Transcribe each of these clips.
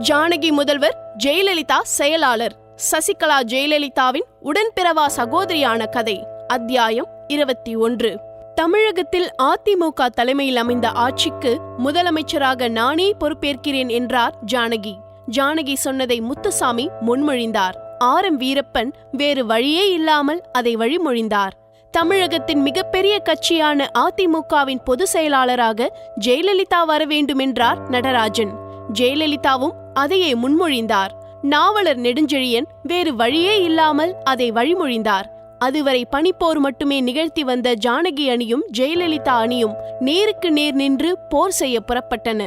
ஜானகி முதல்வர், ஜெயலலிதா செயலாளர். சசிகலா ஜெயலலிதாவின் உடன்பிறவா சகோதரியான கதை. அத்தியாயம் 21. தமிழகத்தில் அதிமுக தலைமையில் அமைந்த ஆட்சிக்கு முதலமைச்சராக நானே பொறுப்பேற்கிறேன் என்றார் ஜானகி. ஜானகி சொன்னதை முத்துசாமி முன்மொழிந்தார். ஆர்.எம். வீரப்பன் வேறு வழியே இல்லாமல் அதை வழிமொழிந்தார். தமிழகத்தின் மிகப்பெரிய கட்சியான அதிமுகவின் பொதுச் செயலாளராக ஜெயலலிதா வர வேண்டுமென்றார் நடராஜன். ஜெயலலிதாவும் அதையே முன்மொழிந்தார். நாவலர் நெடுஞ்செழியன் வேறு வழியே இல்லாமல் அதை வழிமொழிந்தார். அதுவரை பனிப்போர் மட்டுமே நிகழ்த்தி வந்த ஜானகி அணியும் ஜெயலலிதா அணியும் நேருக்கு நேர் நின்று போர் செய்ய புறப்பட்டன.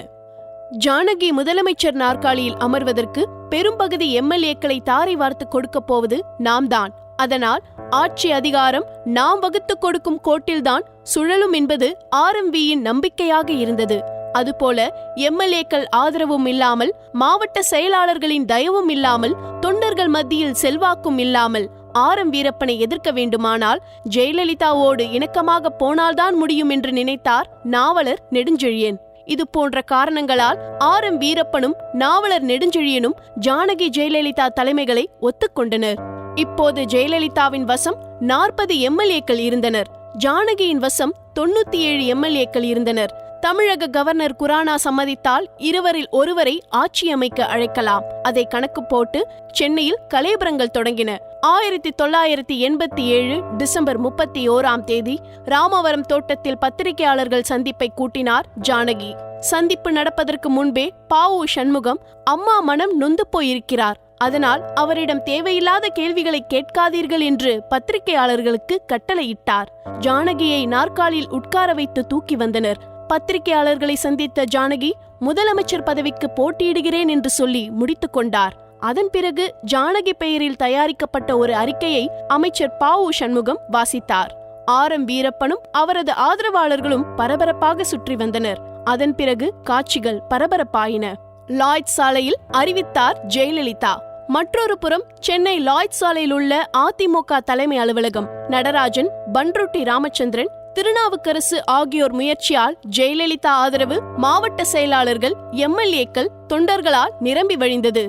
ஜானகி முதலமைச்சர் நாற்காலியில் அமர்வதற்கு பெரும்பகுதி எம்எல்ஏக்களை தாரை வார்த்து கொடுக்கப் போவது நாம் தான். அதனால் ஆட்சி அதிகாரம் நாம் வகுத்து கொடுக்கும் கோட்டில்தான் சுழலும் என்பது ஆர்.எம்.வியின் நம்பிக்கையாக இருந்தது. அதுபோல எம்எல்ஏக்கள் ஆதரவும் இல்லாமல், மாவட்ட செயலாளர்களின் தயவும் இல்லாமல், தொண்டர்கள் மத்தியில் செல்வாக்கும் இல்லாமல் ஆர்.எம். வீரப்பனை எதிர்க்க வேண்டுமானால் ஜெயலலிதாவோடு இணக்கமாக போனால்தான் முடியும் என்று நினைத்தார் நாவலர் நெடுஞ்செழியன். இது போன்ற காரணங்களால் ஆர்.எம். வீரப்பனும் நாவலர் நெடுஞ்செழியனும் ஜானகி ஜெயலலிதா தலைமைகளை ஒத்துக்கொண்டனர். இப்போது ஜெயலலிதாவின் வசம் 40 எம்எல்ஏக்கள் இருந்தனர். ஜானகியின் வசம் 97 எம்எல்ஏக்கள் இருந்தனர். தமிழக கவர்னர் குரானா சம்மதித்தால் இருவரில் ஒருவரை ஆட்சி அமைக்க அழைக்கலாம். அதை கணக்கு போட்டு சென்னையில் கலேபரங்கள் தொடங்கின. 1987 டிசம்பர் 31 ராமவரம் தோட்டத்தில் பத்திரிகையாளர்கள் சந்திப்பை கூட்டினார் ஜானகி. சந்திப்பு நடப்பதற்கு முன்பே பாவு சண்முகம் அம்மா மனம் நொந்து போயிருக்கிறார், அதனால் அவரிடம் தேவையில்லாத கேள்விகளை கேட்காதீர்கள் என்று பத்திரிகையாளர்களுக்கு கட்டளையிட்டார். ஜானகியை நாற்காலியில் உட்கார வைத்து தூக்கி வந்தனர். பத்திரிகையாளர்களை சந்தித்த ஜானகி முதலமைச்சர் பதவிக்கு போட்டியிடுகிறேன் என்று சொல்லி முடித்துக் கொண்டார். அதன் பிறகு ஜானகி பெயரில் தயாரிக்கப்பட்ட ஒரு அறிக்கையை அமைச்சர் பாவு சண்முகம் வாசித்தார். ஆர்.எம். வீரப்பனும் அவரது ஆதரவாளர்களும் பரபரப்பாக சுற்றி வந்தனர். அதன் பிறகு காட்சிகள் பரபரப்பாயின. லாய்ட் சாலையில் அறிவித்தார் ஜெயலலிதா. மற்றொரு புறம் சென்னை லாய்ட் சாலையில் உள்ள அதிமுக தலைமை அலுவலகம். நடராஜன், பன்ருட்டி ராமச்சந்திரன், திருநாவுக்கரசு ஆகியோர் முயற்சியால் ஜெயலலிதா ஆதரவு மாவட்ட செயலாளர்கள், எம்எல்ஏக்கள், தொண்டர்களால் நிரம்பி வழிந்தது.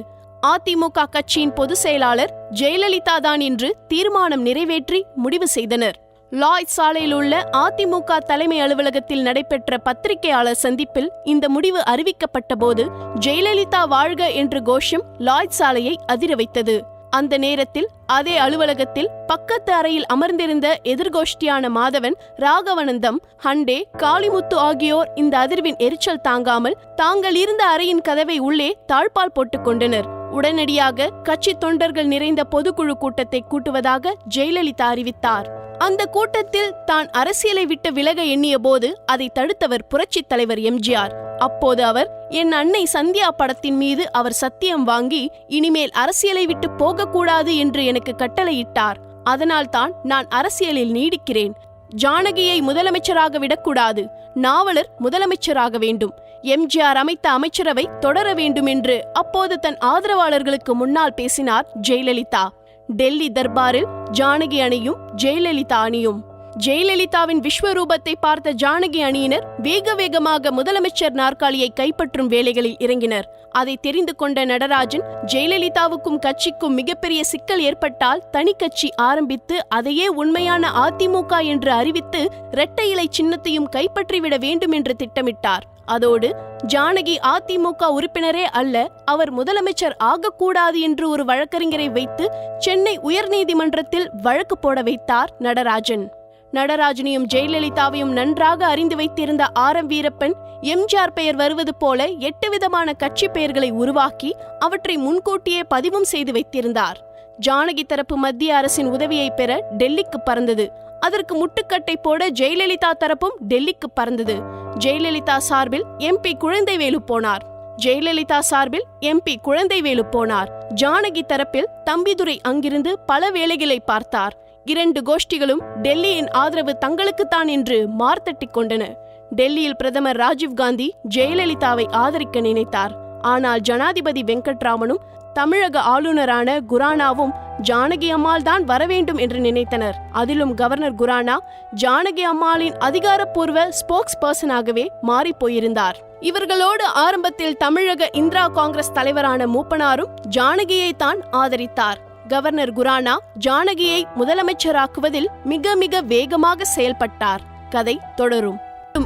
அதிமுக கட்சியின் பொதுச் செயலாளர் ஜெயலலிதா தான் என்று தீர்மானம் நிறைவேற்றி முடிவு செய்தனர். லாய்ட் சாலையில் உள்ள அதிமுக தலைமை அலுவலகத்தில் நடைபெற்ற பத்திரிகையாளர் சந்திப்பில் இந்த முடிவு அறிவிக்கப்பட்ட போது ஜெயலலிதா வாழ்க என்ற கோஷம் லாய்ட் சாலையை அதிர வைத்தது. அந்த நேரத்தில் அதே அலுவலகத்தில் பக்கத்து அறையில் அமர்ந்திருந்த எதிர்கோஷ்டியான மாதவன், ராகவனந்தம், ஹண்டே, காளிமுத்து ஆகியோர் இந்த அதிர்வின் எரிச்சல் தாங்காமல் தாங்கள் இருந்த அறையின் கதவை உள்ளே தாழ்பால் போட்டுக் கொண்டனர். உடனடியாக கட்சி தொண்டர்கள் நிறைந்த பொதுக்குழு கூட்டத்தை கூட்டுவதாக ஜெயலலிதா அறிவித்தார். அந்த கூட்டத்தில் தான் அரசியலை விட்டு விலக எண்ணிய போது அதை தடுத்தவர் புரட்சித் தலைவர் எம்ஜிஆர். அப்போது அவர், என் அன்னை சந்தியா படத்தின் மீது அவர் சத்தியம் வாங்கி இனிமேல் அரசியலை விட்டு போகக்கூடாது என்று எனக்கு கட்டளையிட்டார். அதனால் தான் நான் அரசியலில் நீடிக்கிறேன். ஜானகியை முதலமைச்சராக விடக்கூடாது, நாவலர் முதலமைச்சராக வேண்டும், எம்ஜிஆர் அமைத்த அமைச்சரவை தொடர வேண்டும் என்று அப்போது தன் ஆதரவாளர்களுக்கு முன்னால் பேசினார் ஜெயலலிதா. டெல்லி தர்பாரில் ஜானகி அணியும் ஜெயலலிதா அணியும். ஜெயலலிதாவின் விஸ்வரூபத்தை பார்த்த ஜானகி அணியினர் வேக வேகமாக முதலமைச்சர் நாற்காலியை கைப்பற்றும் வேலைகளில் இறங்கினர். அதை தெரிந்து கொண்ட நடராஜன், ஜெயலலிதாவுக்கும் கட்சிக்கும் மிகப்பெரிய சிக்கல் ஏற்பட்டால் தனி கட்சி ஆரம்பித்து அதையே உண்மையான அதிமுக என்று அறிவித்து இரட்டை இலை சின்னத்தையும் கைப்பற்றிவிட வேண்டும் என்று திட்டமிட்டார். அதோடு ஜானகி அதிமுக உறுப்பினரே அல்ல, அவர் முதலமைச்சர் ஆகக்கூடாது என்று ஒரு வழக்கறிஞரை வைத்து சென்னை உயர்நீதிமன்றத்தில் வழக்கு போட வைத்தார் நடராஜன். நடராஜனையும் ஜெயலலிதாவையும் நன்றாக அறிந்து வைத்திருந்த ஆர்.எம். வீரப்பன் எம்ஜிஆர் பெயர் வருவது போல 8 விதமான கட்சி பெயர்களை உருவாக்கி அவற்றை முன்கூட்டியே பதிவும் செய்து வைத்திருந்தார். ஜானகி தரப்பு மத்திய அரசின் உதவியை பெற டெல்லிக்கு பறந்தது. அதற்கு முட்டுக்கட்டை போட ஜெயலலிதா தரப்பும் டெல்லிக்கு பறந்தது. ஜெயலலிதா சார்பில் எம்பி குழந்தைவேலு போனார். ஜெயலலிதா சார்பில் எம்பி குழந்தைவேலு போனார். ஜானகி தரப்பில் தம்பிதுரை அங்கிருந்து பல வேலைகளை பார்த்தார். 2 கோஷ்டிகளும் டெல்லியின் ஆதரவு தங்களுக்குத்தான் என்று மார்த்தட்டிக் கொண்டன. டெல்லியில் பிரதமர் ராஜீவ்காந்தி ஜெயலலிதாவை ஆதரிக்க நினைத்தார். ஆனால் ஜனாதிபதி வெங்கட்ராமனும் தமிழக ஆளுநரான குரானாவும் ஜானகி அம்மாள் தான் வரவேண்டும் என்று நினைத்தனர். அதிலும் கவர்னர் குரானா ஜானகி அம்மாளின் அதிகாரப்பூர்வ ஸ்போக்ஸ் பர்சனாகவே மாறி போயிருந்தார். இவர்களோடு ஆரம்பத்தில் தமிழக இந்திரா காங்கிரஸ் தலைவரான மூப்பனாரும் ஜானகியை தான் ஆதரித்தார். கவர்னர் குரானா ஜானகியை முதலமைச்சராக்குவதில் மிக மிக வேகமாக செயல்பட்டார். கதை தொடரும்.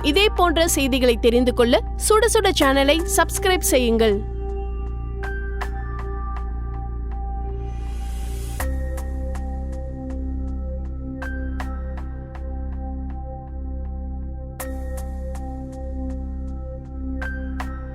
இதே போன்ற செய்திகளை தெரிந்து கொள்ள சுட சுட சேனலை சப்ஸ்கிரைப் செய்யுங்கள்.